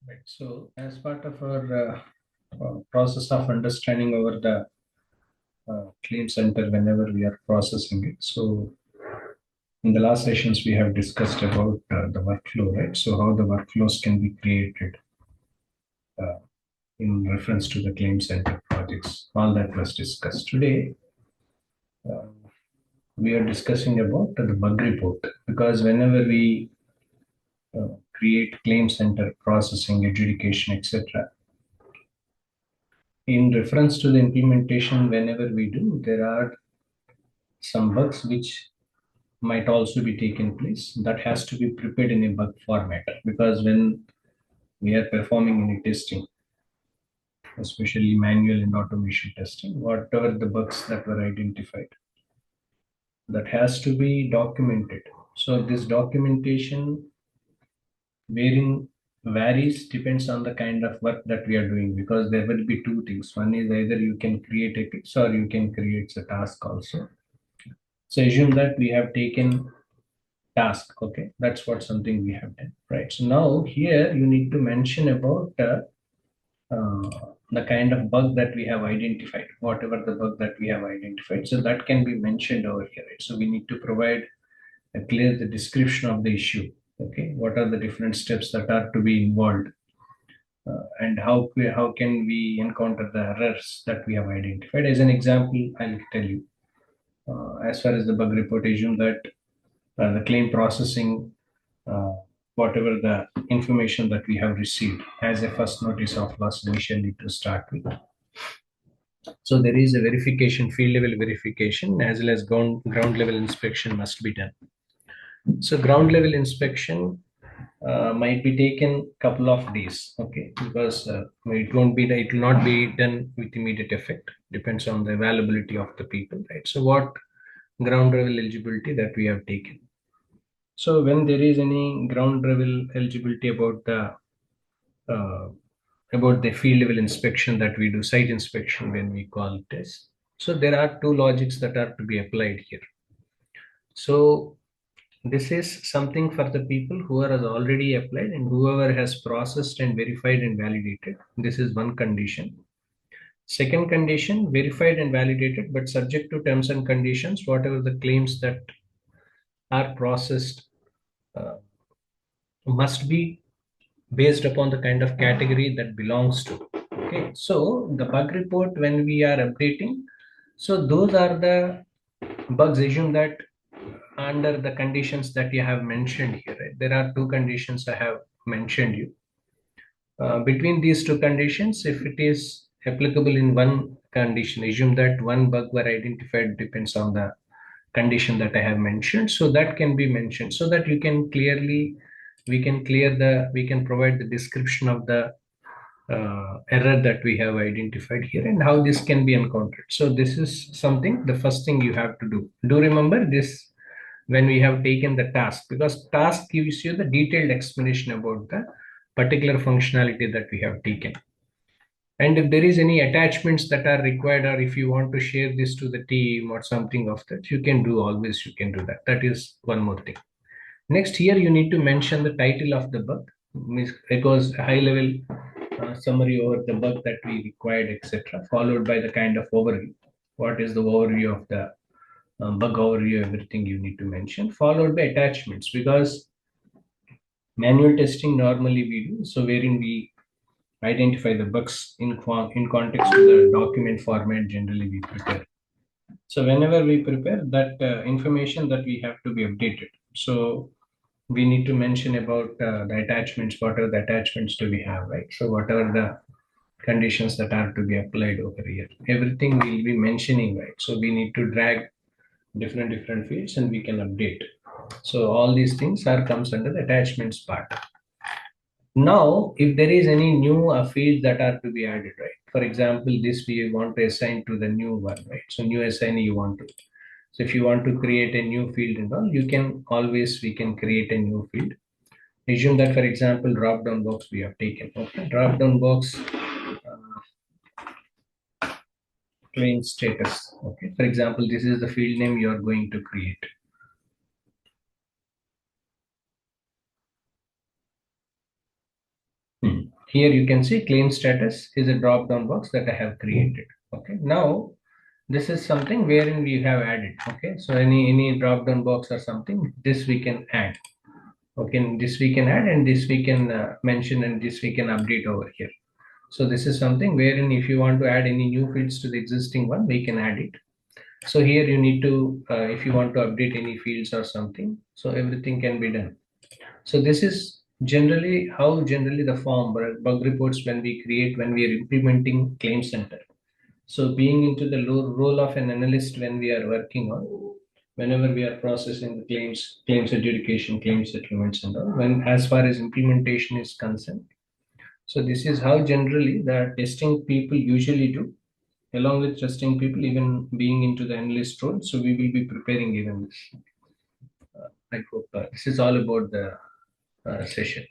Right. So, as part of our process of understanding over the claim center whenever we are processing it. So, in the last sessions, we have discussed about the workflow, right? So, how the workflows can be created uh, in reference to the claim center projects. All that was discussed. Today, uh, we are discussing about the bug report because whenever we create claim center processing, adjudication, etc., in reference to the implementation, whenever we do, there are some bugs which might also be taken place that has to be prepared in a bug format because when we are performing any testing, especially manual and automation testing, whatever the bugs that were identified, that has to be documented. So this documentation varying varies depends on the kind of work that we are doing because there will be two things. One is either you can create a case or you can create a task also. So assume that we have taken task. Okay, that's what something we have done, right? So now here you need to mention about the kind of bug that we have identified, whatever the bug that we have identified. So that can be mentioned over here, right? So we need to provide a clear the description of the issue. Okay, what are the different steps that are to be involved, and how can we encounter the errors that we have identified? As an example, I'll tell you. As far as the bug report, assume that the claim processing, uh, whatever the information that we have received as a first notice of loss initially to start with. So there is a verification, field level verification, as well as ground level inspection must be done. So ground level inspection might be taken couple of days, okay, because it will not be done with immediate effect. Depends on the availability of the people, right? So what ground level eligibility that we have taken. So when there is any ground level eligibility uh, about the field level inspection that we do, site inspection when we call this. So there are two logics that are to be applied here. So this is something for the people who are already applied and whoever has processed and verified and validated. This is one condition. Second condition, verified and validated, but subject to terms and conditions, whatever the claims that are processed uh, must be based upon the kind of category that belongs to. Okay, so the bug report when we are updating, so those are the bugs. Assume that under the conditions that you have mentioned here, right? There are two conditions I have mentioned you. Between these two conditions, if it is applicable in one condition, assume that one bug were identified depends on the condition that I have mentioned. So that can be mentioned so that you can clearly, we can provide the description of the error that we have identified here and how this can be encountered. So this is something, the first thing you have to do. Do remember this when we have taken the task, because task gives you the detailed explanation about the particular functionality that we have taken. And if there is any attachments that are required, or if you want to share this to the team or something of that, you can do, always you can do that. That is one more thing. Next, here you need to mention the title of the bug. It was a high level summary over the bug that we required, etc., followed by the kind of overview. What is the overview of the bug overview? Everything you need to mention, followed by attachments, because manual testing normally we do so, wherein we identify the bugs in context to the document format. Generally, we prepare. So whenever we prepare that information that we have to be updated. So we need to mention about the attachments, what are the attachments do we have, right? So whatever the conditions that are to be applied over here, everything we'll be mentioning, right? So we need to drag different fields and we can update. So all these things are comes under the attachments part. Now if there is any new fields that are to be added, right? For example, this we want to assign to the new one, right? So new assignee you want to. So if you want to create a new field and all, you can always, we can create a new field. Assume that, for example, drop down box we have taken. Okay, drop down box claim status. Okay, for example, this is the field name you are going to create. Here you can see claim status is a drop down box that I have created. Okay, now this is something wherein we have added. Okay, so any drop down box or something, this we can add. Okay, this we can add, and this we can mention, and this we can update over here. So this is something wherein if you want to add any new fields to the existing one, we can add it. So here you need to, if you want to update any fields or something, so everything can be done. So this is generally how generally the form or bug reports when we create when we are implementing Claim Center. So being into the role of an analyst when we are working on, whenever we are processing the claims adjudication, claim settlements and all, when as far as implementation is concerned. So this is how generally the testing people usually do. Along with testing people, even being into the analyst role, so we will be preparing even this. I hope this is all about the session.